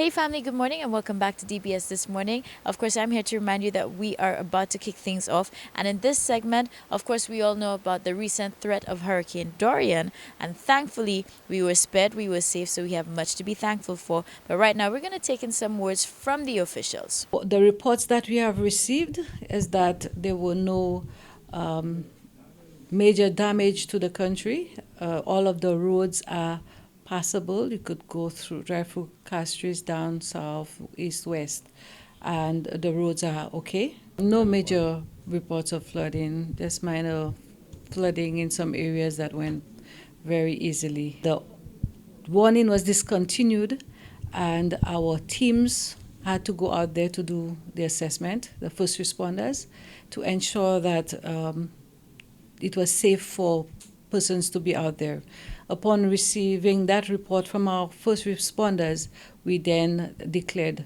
Hey family, good morning and welcome back to DBS This Morning. Of course, I'm here to remind you that we are about to kick things off. And in this segment, of course, we all know about the recent threat of Hurricane Dorian. And thankfully, we were spared, we were safe, so we have much to be thankful for. But right now, we're going to take in some words from the officials. The reports that we have received is that there were no major damage to the country. All of the roads are passable. You could go through, drive through Castries down south, east, west, and the roads are okay. No major reports of flooding, just minor flooding in some areas that went very easily. The warning was discontinued, and our teams had to go out there to do the assessment, the first responders, to ensure that it was safe for persons to be out there. Upon receiving that report from our first responders, we then declared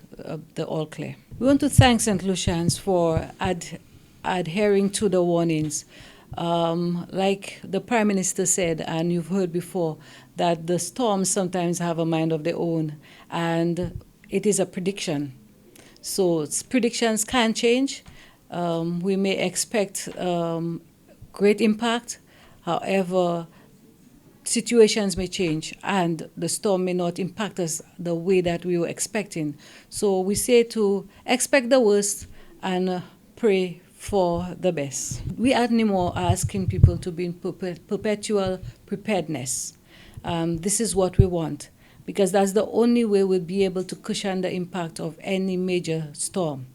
the all clear. We want to thank St. Lucians for adhering to the warnings. Like the Prime Minister said, and you've heard before, that the storms sometimes have a mind of their own, and it is a prediction. So predictions can change. We may expect great impact. However, situations may change and the storm may not impact us the way that we were expecting. So we say to expect the worst and pray for the best. We at NIMO are asking people to be in perpetual preparedness. This is what we want, because that's the only way we'll be able to cushion the impact of any major storm.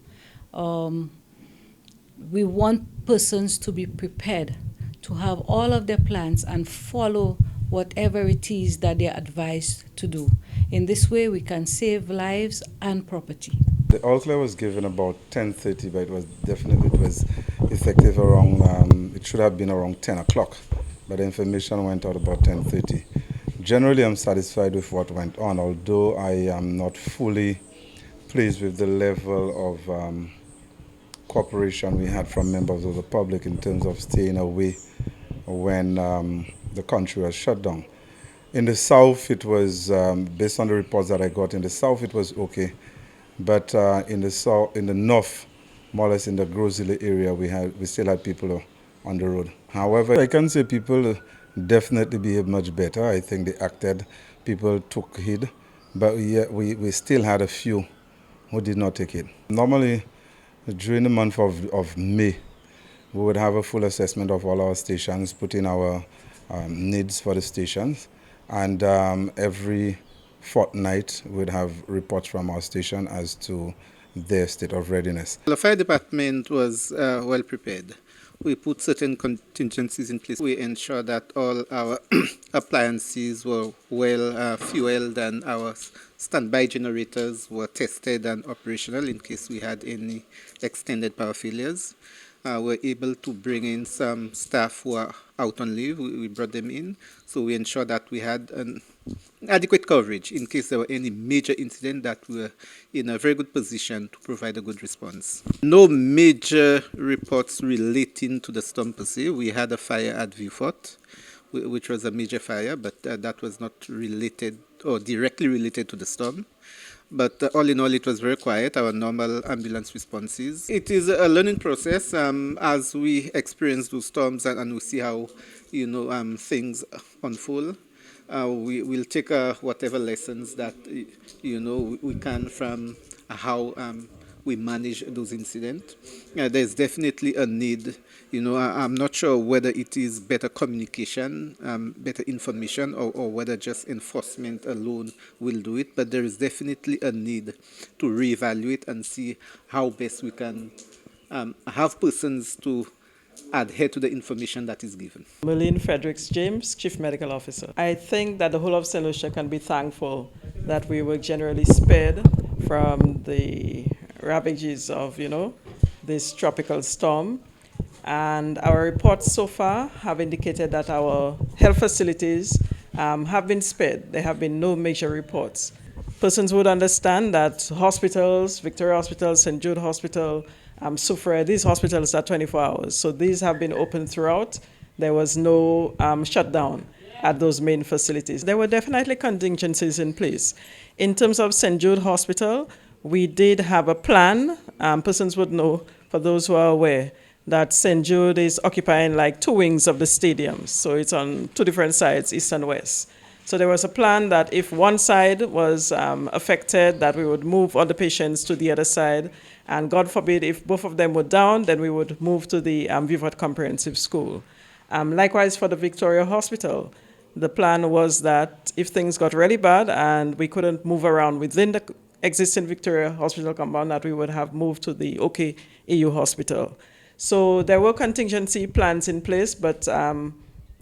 We want persons to be prepared, to have all of their plans and follow whatever it is that they're advised to do. In this way, we can save lives and property. The all clear was given about 10:30, but it was effective around, it should have been around 10 o'clock, but the information went out about 10:30. Generally, I'm satisfied with what went on, although I am not fully pleased with the level of cooperation we had from members of the public in terms of staying away when the country was shut down. In the south, it was, based on the reports that I got, in the south it was okay, but in the north, more or less in the Grozile area, we still had people on the road. However, I can say people definitely behaved much better. I think they acted, people took heed, but we still had a few who did not take it. Normally, during the month of May, we would have a full assessment of all our stations, put in our needs for the stations, and every fortnight we'd have reports from our station as to their state of readiness. The fire department was well prepared. We put certain contingencies in place. We ensured that all our appliances were well fueled, and our standby generators were tested and operational in case we had any extended power failures. We're able to bring in some staff who are out on leave. We brought them in, so we ensured that we had an adequate coverage in case there were any major incident, that we were in a very good position to provide a good response. No major reports relating to the storm per se. We had a fire at Vieux-Fort, which was a major fire, but that was not related or directly related to the storm. But all in all, it was very quiet, our normal ambulance responses. It is a learning process as we experience those storms and we see how, things unfold. We will take whatever lessons that, we can from how we manage those incidents. There's definitely a need. I'm not sure whether it is better communication, better information, or whether just enforcement alone will do it. But there is definitely a need to reevaluate and see how best we can have persons to adhere to the information that is given. Merlene Fredericks James, Chief Medical Officer. I think that the whole of St. Lucia can be thankful that we were generally spared from the ravages of, this tropical storm. And our reports so far have indicated that our health facilities have been spared. There have been no major reports. Persons would understand that hospitals, Victoria Hospital, St. Jude Hospital, Soufriere, these hospitals are 24 hours. So these have been open throughout. There was no shutdown. at those main facilities. There were definitely contingencies in place. In terms of St. Jude Hospital, we did have a plan. Persons would know, for those who are aware, that St. Jude is occupying like 2 wings of the stadium. So it's on 2 different sides, east and west. So there was a plan that if one side was affected, that we would move all the patients to the other side. And God forbid, if both of them were down, then we would move to the Vivat Comprehensive School. Likewise for the Victoria Hospital, the plan was that if things got really bad and we couldn't move around within the existing Victoria Hospital compound, that we would have moved to the OK EU Hospital. So there were contingency plans in place, but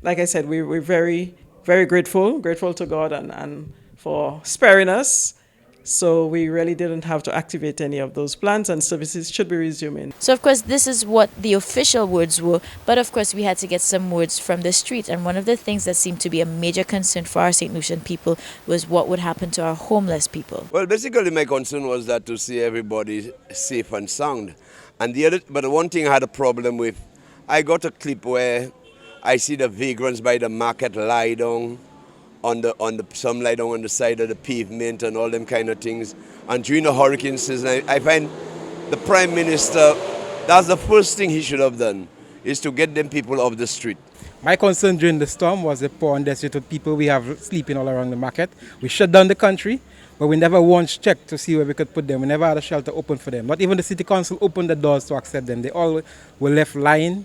like I said, we're very, very grateful to God and for sparing us. So we really didn't have to activate any of those plans, and services should be resuming. So, of course, this is what the official words were, but of course we had to get some words from the street. And one of the things that seemed to be a major concern for our St. Lucian people was what would happen to our homeless people. Well, basically my concern was that to see everybody safe and sound. But the one thing I had a problem with, I got a clip where I see the vagrants by the market lie down some lie down on the side of the pavement and all them kind of things. And during the hurricane season, I find the Prime Minister, that's the first thing he should have done, is to get them people off the street. My concern during the storm was the poor and destitute people we have sleeping all around the market. We shut down the country, but we never once checked to see where we could put them. We never had a shelter open for them. Not even the city council opened the doors to accept them. They all were left lying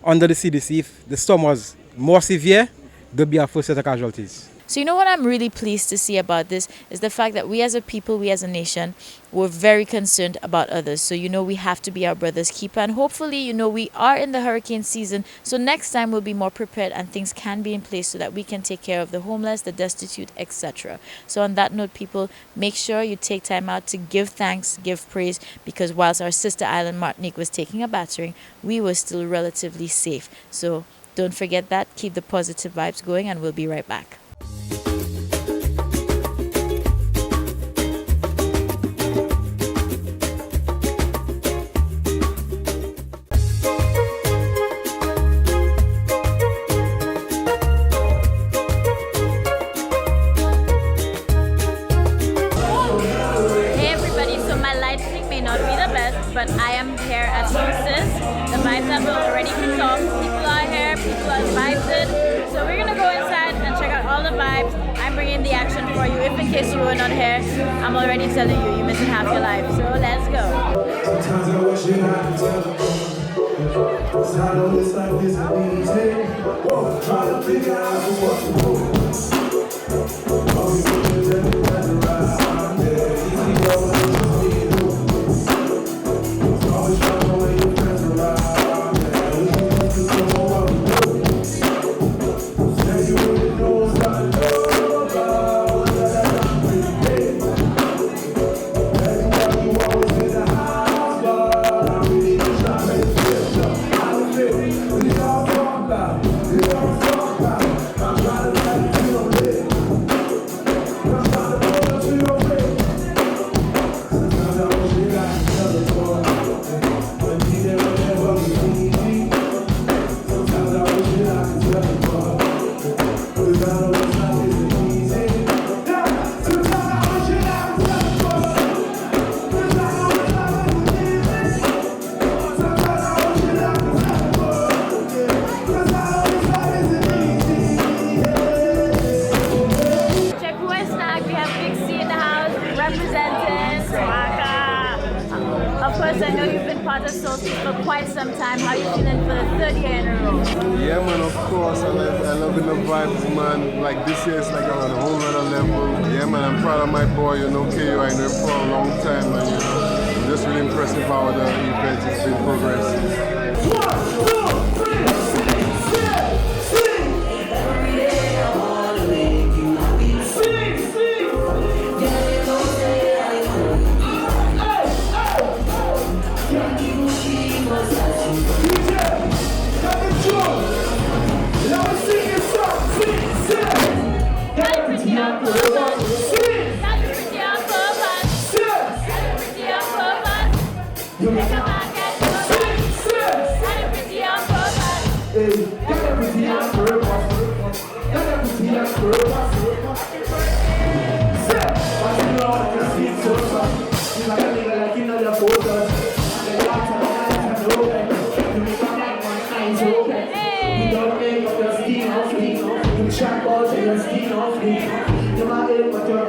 under the CDC. If the storm was more severe, there'll be our first set of casualties. So you know what I'm really pleased to see about this is the fact that we as a people, we as a nation, we're very concerned about others. So we have to be our brother's keeper, and hopefully we are in the hurricane season, so next time we'll be more prepared and things can be in place so that we can take care of the homeless, the destitute, etc. So on that note, people, make sure you take time out to give thanks, give praise, because whilst our sister island Martinique was taking a battering, we were still relatively safe. So don't forget that. Keep the positive vibes going, and we'll be right back. But I am here at Lucis. The vibes have already kicked off. People are here, people are vibed. So we're gonna go inside and check out all the vibes. I'm bringing the action for you. If in case you were not here, I'm already telling you, you're missing half your life. So let's go. Sometimes I wish you had to tell them. Cause I know this life isn't easy. Try to figure out what to do. All we do is everything around. Easy going. I know you've been part of Solstice for quite some time. How are you feeling for the 3rd year in a row? Yeah, man, of course. I love the vibes, man. Like this year, it's like on a whole other level. Yeah, man, I'm proud of my boy, KU. I know him for a long time, and I'm just really impressed with how the event has been progressing. 1, 2, 3, sing. Every day I wanna make you happy. Sing. Hey, hands open. You don't make up your skin off me. You track out your skin off me. You might aim at your.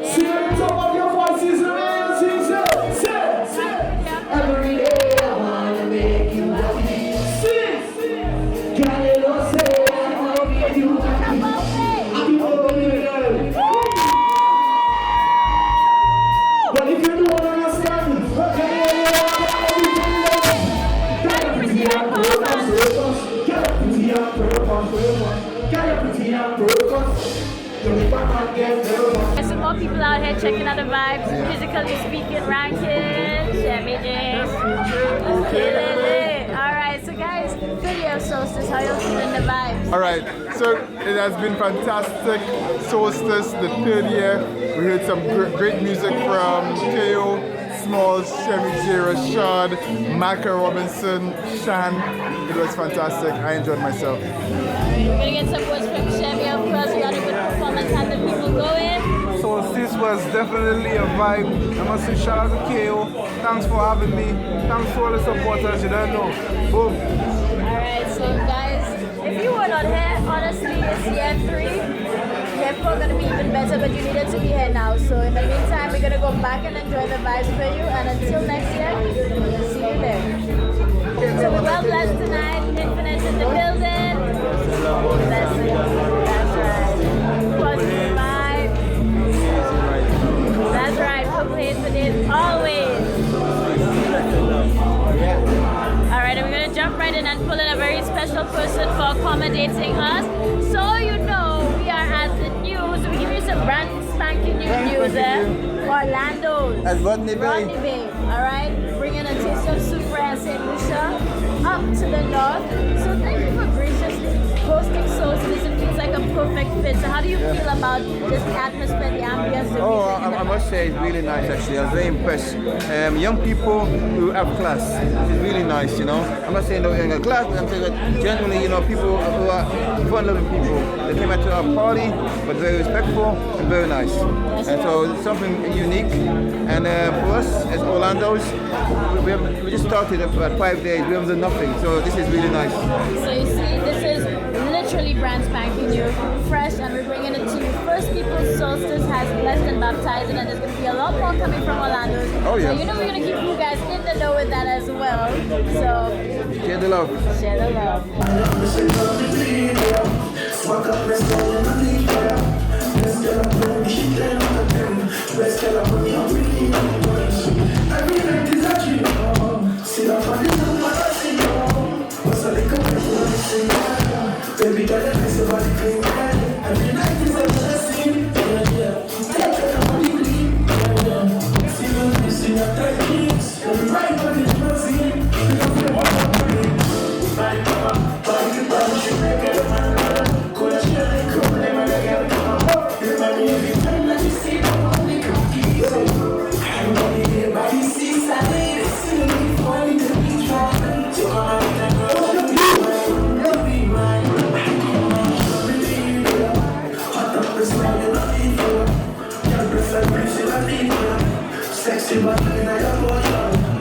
Sing at the top of your voices, man. Sing, say. Every day I wanna make you happy. Sing. Can you not say I wanna make you happy? Happy birthday, girl. But if you don't understand, what can you do? Get up pretty on purpose. Get up pretty on purpose. Get up pretty on purpose. You'll back and get nervous. There's some more people out here checking out the vibes, physically speaking, ranking, Shammy James. Alright, so guys, video solstice, how you feeling the vibes? Alright, so it has been fantastic. Solstice, the third year. We heard some great music from Teo, Smalls, Shemi J. Rashad, Micah Robinson, Shan. It was fantastic. I enjoyed myself. We're gonna get some words from Shemi, of course. We got a good performance. How the people going? Solstice was definitely a vibe. I must say shout out to KO. Thanks for having me. Thanks for all the supporters. You don't know. Boom. Alright, so guys, if you were not here, honestly, it's year 3. Year 4 gonna be even better, but you needed to be here now. So in the meantime, we're gonna go back and enjoy the vibes for you. And until next year, we'll see you there. So we're well blessed tonight. Infinite in the building. Blessings. That's right. Positive vibe. That's right. Purple Haze for days always. Alright, and we're gonna jump right in and pull in a very special person for accommodating us. So you know we are at the news. We give you some brand spanking new news. Orlando. At Rodney Bay. Alright, bringing a taste of Super and St. Lucia up to the north. So thank you for graciously hosting Solstice. It feels like a perfect fit. So how do you feel about this atmosphere, the ambience? Oh, I must say it's really nice actually. I was very impressed. Young people who have class. It's really nice, you know. I'm not saying they're in class, but I'm saying that generally, you know, people who are fun-loving people. They came out to our party, but very respectful and very nice. And so it's something unique. And for us as Orlando's, we just started about 5 days. We haven't done nothing. So this is really nice. So you see, this is literally brand spanking new, fresh, and we're bringing it to you. First People's Solstice has blessed and baptized, and there's going to be a lot more coming from Orlando. Oh, yeah. So you know we're going to keep you guys in the know with that as well. So share the love. Share the love. Baby, girl, I miss your body clean. Every night is a blessing. Take your body clean. See you missing your techniques. Every right body is blessing. Body, body, she make it a man. Cool as she ain't cool, never get it. Remember me every time that you see the only cookies. Everybody here, body sees that lady. See me falling to be trying. So I'm in the girl. Sexy but in your body,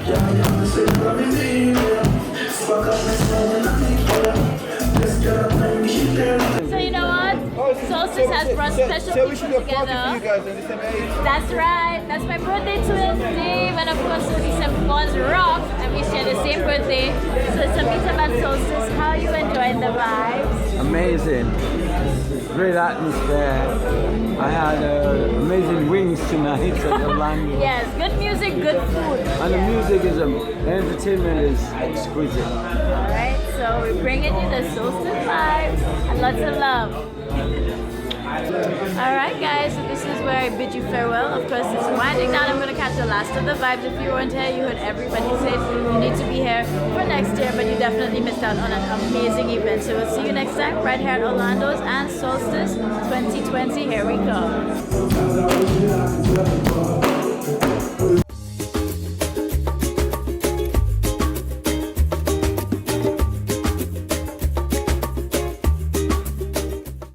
yeah, I'm the same from Spark up my smile and I think let's get up and be there. So you know what? Solstice has brought special people together. That's right. That's my birthday twin, Dave, and of course it'll be some Bonds Rock, and we share the same birthday. So it's a meetup at Solstice. How are you enjoying the vibes? Amazing. Great atmosphere. I had amazing wings tonight at Orlando. Yes, good music, good food. And the music is, the entertainment is exquisite. Alright, so we're bringing you the Solstice vibes and lots of love. Alright guys, so this is where I bid you farewell. Of course, it's winding down. I'm going to catch the last of the vibes. If you weren't here, you heard everybody say you need to be here for next year, but you definitely missed out on an amazing event. So we'll see you next time right here at Orlando's and Solstice 2020. Here we go.